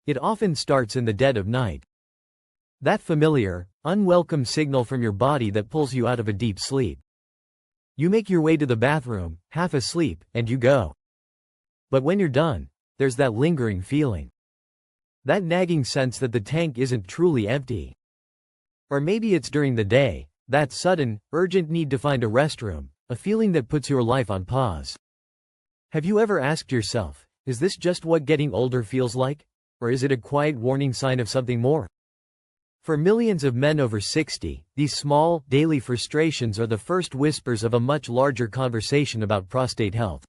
It often starts in the dead of night. That familiar, unwelcome signal from your body that pulls you out of a deep sleep. You make your way to the bathroom, half asleep, and you go. But when you're done, there's that lingering feeling. That nagging sense that the tank isn't truly empty. Or maybe it's during the day, that sudden, urgent need to find a restroom, a feeling that puts your life on pause. Have you ever asked yourself, is this just what getting older feels like? Or is it a quiet warning sign of something more? For millions of men over 60, these small, daily frustrations are the first whispers of a much larger conversation about prostate health.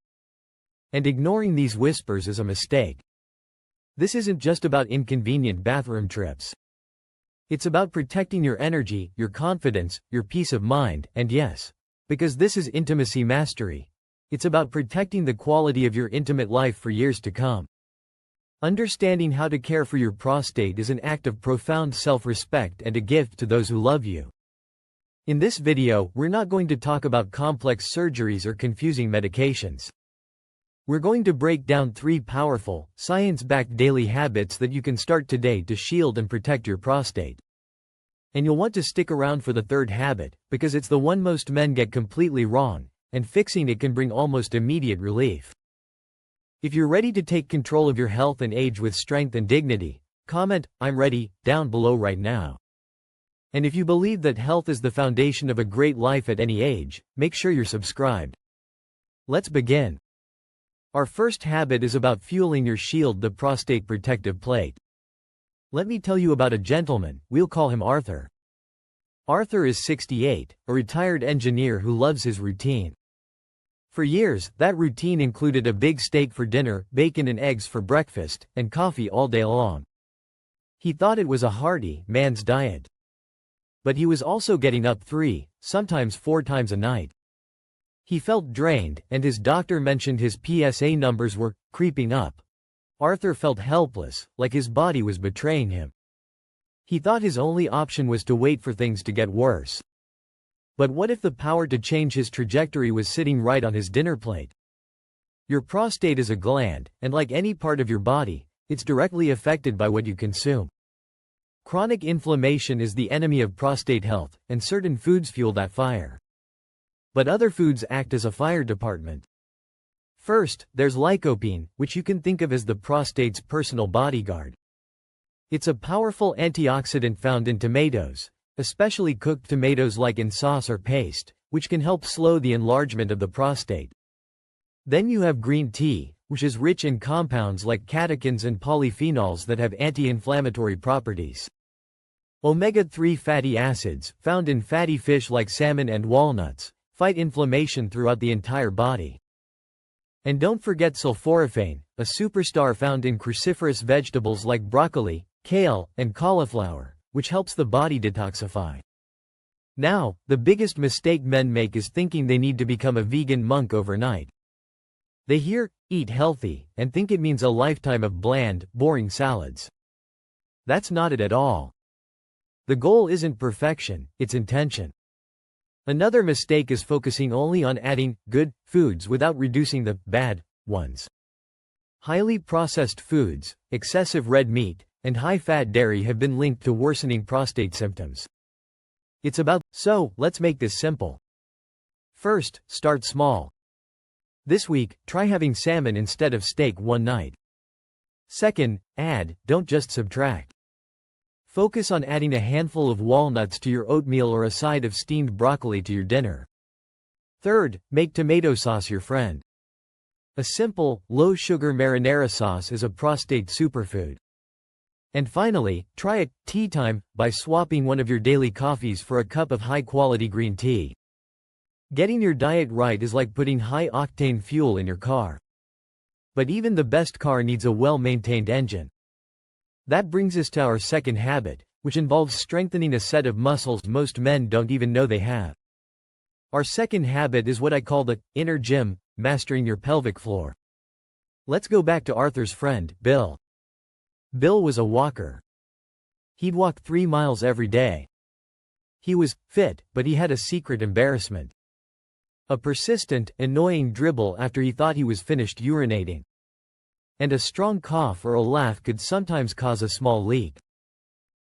And ignoring these whispers is a mistake. This isn't just about inconvenient bathroom trips. It's about protecting your energy, your confidence, your peace of mind, and yes, because this is intimacy mastery, it's about protecting the quality of your intimate life for years to come. Understanding how to care for your prostate is an act of profound self-respect and a gift to those who love you. In this video, we're not going to talk about complex surgeries or confusing medications. We're going to break down 3 powerful, science-backed daily habits that you can start today to shield and protect your prostate. And you'll want to stick around for the 3rd habit, because it's the one most men get completely wrong, and fixing it can bring almost immediate relief. If you're ready to take control of your health and age with strength and dignity, comment, "I'm ready," down below right now. And if you believe that health is the foundation of a great life at any age, make sure you're subscribed. Let's begin. Our first habit is about fueling your shield, the prostate protective plate. Let me tell you about a gentleman, we'll call him Arthur. Arthur is 68, a retired engineer who loves his routine. For years, that routine included a big steak for dinner, bacon and eggs for breakfast, and coffee all day long. He thought it was a hearty, man's diet. But he was also getting up 3, sometimes 4 times a night. He felt drained, and his doctor mentioned his PSA numbers were creeping up. Arthur felt helpless, like his body was betraying him. He thought his only option was to wait for things to get worse. But what if the power to change his trajectory was sitting right on his dinner plate? Your prostate is a gland, and like any part of your body, it's directly affected by what you consume. Chronic inflammation is the enemy of prostate health, and certain foods fuel that fire. But other foods act as a fire department. First, there's lycopene, which you can think of as the prostate's personal bodyguard. It's a powerful antioxidant found in tomatoes, especially cooked tomatoes like in sauce or paste, which can help slow the enlargement of the prostate. Then you have green tea, which is rich in compounds like catechins and polyphenols that have anti-inflammatory properties. Omega-3 fatty acids, found in fatty fish like salmon and walnuts, fight inflammation throughout the entire body. And don't forget sulforaphane, a superstar found in cruciferous vegetables like broccoli, kale, and cauliflower, which helps the body detoxify. Now, the biggest mistake men make is thinking they need to become a vegan monk overnight. They hear, "eat healthy," and think it means a lifetime of bland, boring salads. That's not it at all. The goal isn't perfection, it's intention. Another mistake is focusing only on adding good foods without reducing the bad ones. Highly processed foods, excessive red meat, and high-fat dairy have been linked to worsening prostate symptoms. So, let's make this simple. First, start small. This week, try having salmon instead of steak one night. Second, add, don't just subtract. Focus on adding a handful of walnuts to your oatmeal or a side of steamed broccoli to your dinner. Third, make tomato sauce your friend. A simple, low-sugar marinara sauce is a prostate superfood. And finally, try a tea time by swapping one of your daily coffees for a cup of high-quality green tea. Getting your diet right is like putting high-octane fuel in your car. But even the best car needs a well-maintained engine. That brings us to our second habit, which involves strengthening a set of muscles most men don't even know they have. Our second habit is what I call the inner gym, mastering your pelvic floor. Let's go back to Arthur's friend, Bill. Bill was a walker. He'd walk 3 miles every day. He was fit, but he had a secret embarrassment. A persistent, annoying dribble after he thought he was finished urinating. And a strong cough or a laugh could sometimes cause a small leak.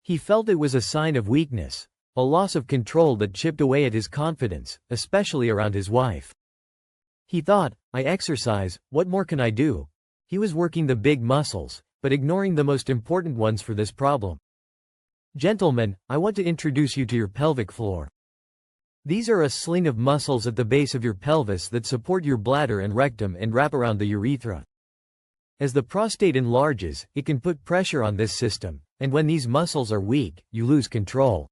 He felt it was a sign of weakness, a loss of control that chipped away at his confidence, especially around his wife. He thought, I exercise, what more can I do? He was working the big muscles, but ignoring the most important ones for this problem. Gentlemen, I want to introduce you to your pelvic floor. These are a sling of muscles at the base of your pelvis that support your bladder and rectum and wrap around the urethra. As the prostate enlarges, it can put pressure on this system, and when these muscles are weak, you lose control.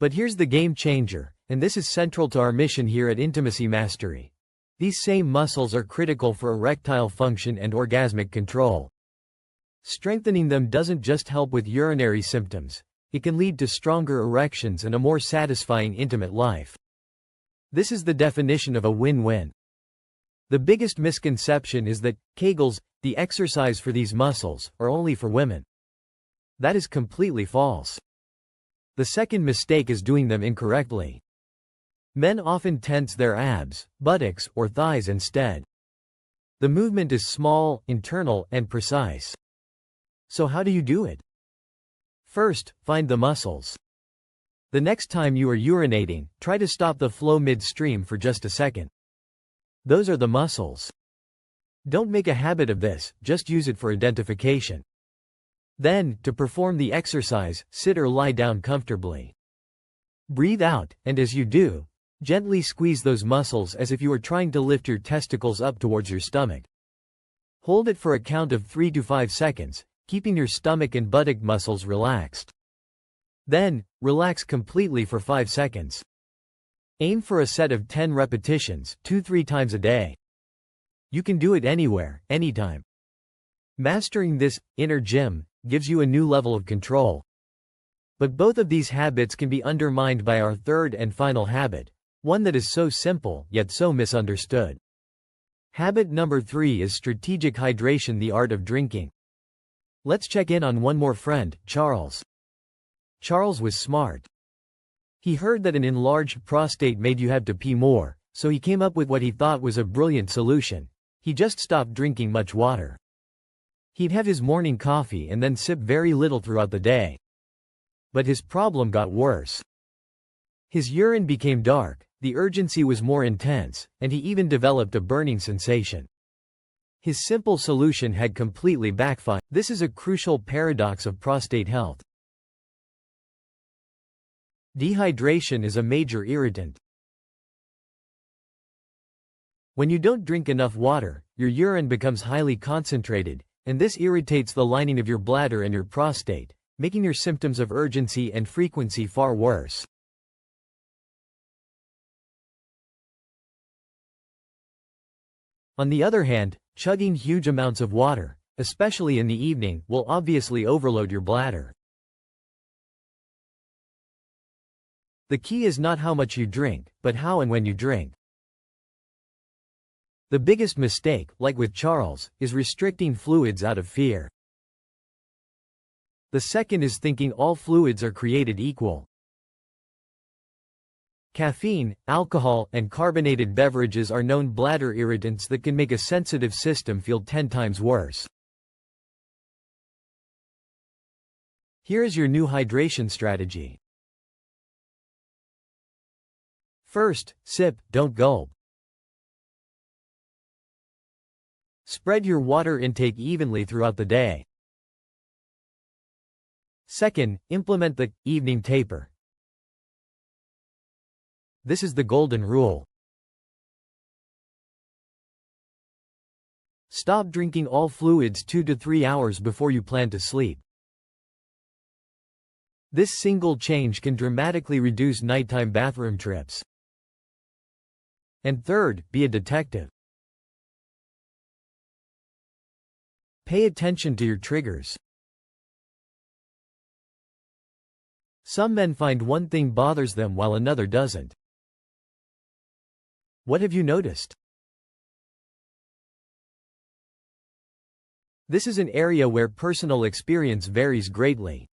But here's the game changer, and this is central to our mission here at Intimacy Mastery. These same muscles are critical for erectile function and orgasmic control. Strengthening them doesn't just help with urinary symptoms, it can lead to stronger erections and a more satisfying intimate life. This is the definition of a win-win. The biggest misconception is that Kegels, the exercise for these muscles, are only for women. That is completely false. The second mistake is doing them incorrectly. Men often tense their abs, buttocks, or thighs instead. The movement is small, internal, and precise. So how do you do it? First, find the muscles. The next time you are urinating, try to stop the flow midstream for just a second. Those are the muscles. Don't make a habit of this, just use it for identification. Then, to perform the exercise, sit or lie down comfortably. Breathe out, and as you do, gently squeeze those muscles as if you were trying to lift your testicles up towards your stomach. Hold it for a count of 3 to 5 seconds, keeping your stomach and buttock muscles relaxed. Then, relax completely for 5 seconds. Aim for a set of 10 repetitions, 2-3 times a day. You can do it anywhere, anytime. Mastering this inner gym gives you a new level of control. But both of these habits can be undermined by our third and final habit, one that is so simple yet so misunderstood. Habit number 3 is strategic hydration, the art of drinking. Let's check in on one more friend, Charles. Charles was smart. He heard that an enlarged prostate made you have to pee more, so he came up with what he thought was a brilliant solution. He just stopped drinking much water. He'd have his morning coffee and then sip very little throughout the day. But his problem got worse. His urine became dark, the urgency was more intense, and he even developed a burning sensation. His simple solution had completely backfired. This is a crucial paradox of prostate health. Dehydration is a major irritant. When you don't drink enough water, your urine becomes highly concentrated, and this irritates the lining of your bladder and your prostate, making your symptoms of urgency and frequency far worse. On the other hand, chugging huge amounts of water, especially in the evening, will obviously overload your bladder. The key is not how much you drink, but how and when you drink. The biggest mistake, like with Charles, is restricting fluids out of fear. The second is thinking all fluids are created equal. Caffeine, alcohol, and carbonated beverages are known bladder irritants that can make a sensitive system feel 10 times worse. Here is your new hydration strategy. First, sip, don't gulp. Spread your water intake evenly throughout the day. Second, implement the evening taper. This is the golden rule. Stop drinking all fluids 2 to 3 hours before you plan to sleep. This single change can dramatically reduce nighttime bathroom trips. And third, be a detective. Pay attention to your triggers. Some men find one thing bothers them while another doesn't. What have you noticed? This is an area where personal experience varies greatly.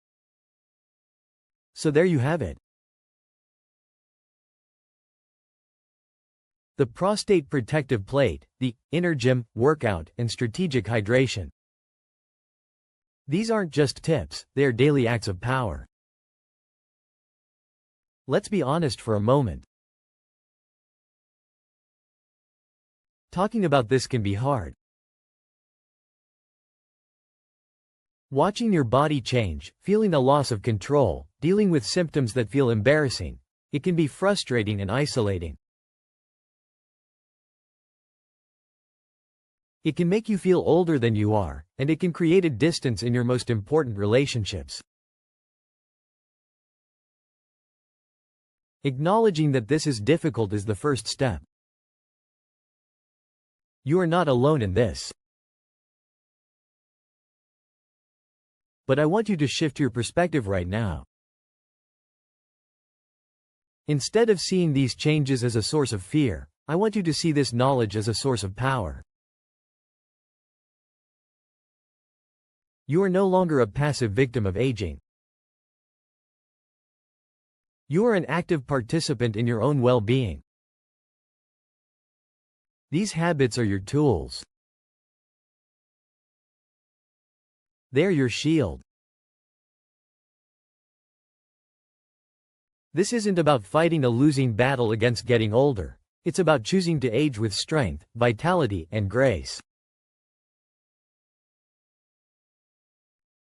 So there you have it. The prostate protective plate, the inner gym, workout, and strategic hydration. These aren't just tips, they are daily acts of power. Let's be honest for a moment. Talking about this can be hard. Watching your body change, feeling a loss of control, dealing with symptoms that feel embarrassing, it can be frustrating and isolating. It can make you feel older than you are, and it can create a distance in your most important relationships. Acknowledging that this is difficult is the first step. You are not alone in this. But I want you to shift your perspective right now. Instead of seeing these changes as a source of fear, I want you to see this knowledge as a source of power. You are no longer a passive victim of aging. You are an active participant in your own well-being. These habits are your tools. They're your shield. This isn't about fighting a losing battle against getting older. It's about choosing to age with strength, vitality, and grace.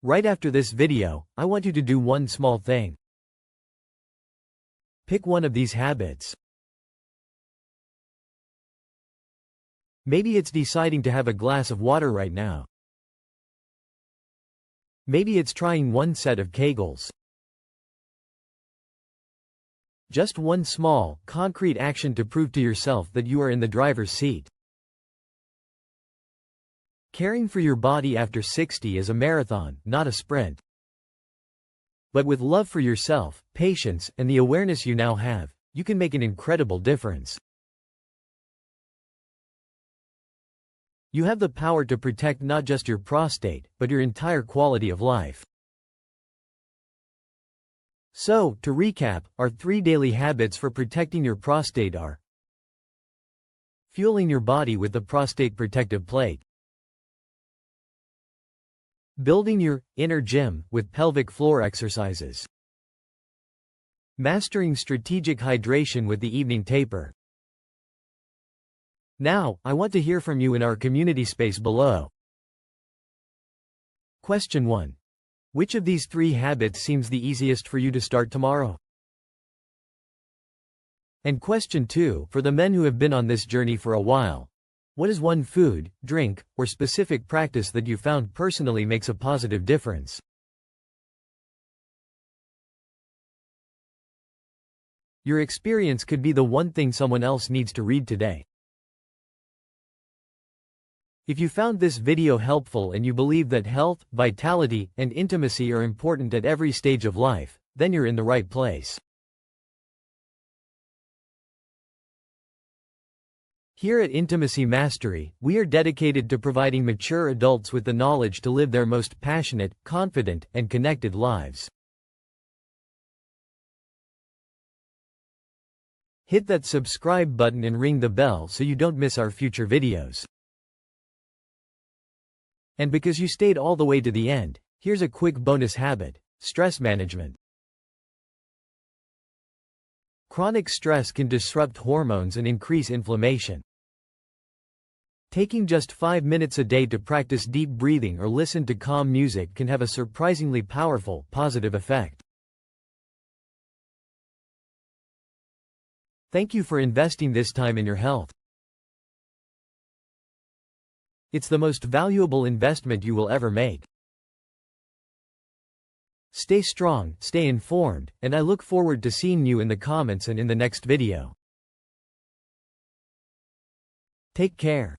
Right after this video, I want you to do one small thing. Pick one of these habits. Maybe it's deciding to have a glass of water right now. Maybe it's trying one set of Kegels. Just one small, concrete action to prove to yourself that you are in the driver's seat. Caring for your body after 60 is a marathon, not a sprint. But with love for yourself, patience, and the awareness you now have, you can make an incredible difference. You have the power to protect not just your prostate, but your entire quality of life. So, to recap, our 3 daily habits for protecting your prostate are: fueling your body with the prostate protective plate, building your inner gym with pelvic floor exercises, mastering strategic hydration with the evening taper. Now, I want to hear from you in our community space below. Question 1. Which of these 3 habits seems the easiest for you to start tomorrow? And question 2, for the men who have been on this journey for a while, what is one food, drink, or specific practice that you found personally makes a positive difference? Your experience could be the one thing someone else needs to read today. If you found this video helpful and you believe that health, vitality, and intimacy are important at every stage of life, then you're in the right place. Here at Intimacy Mastery, we are dedicated to providing mature adults with the knowledge to live their most passionate, confident, and connected lives. Hit that subscribe button and ring the bell so you don't miss our future videos. And because you stayed all the way to the end, here's a quick bonus habit: stress management. Chronic stress can disrupt hormones and increase inflammation. Taking just 5 minutes a day to practice deep breathing or listen to calm music can have a surprisingly powerful, positive effect. Thank you for investing this time in your health. It's the most valuable investment you will ever make. Stay strong, stay informed, and I look forward to seeing you in the comments and in the next video. Take care.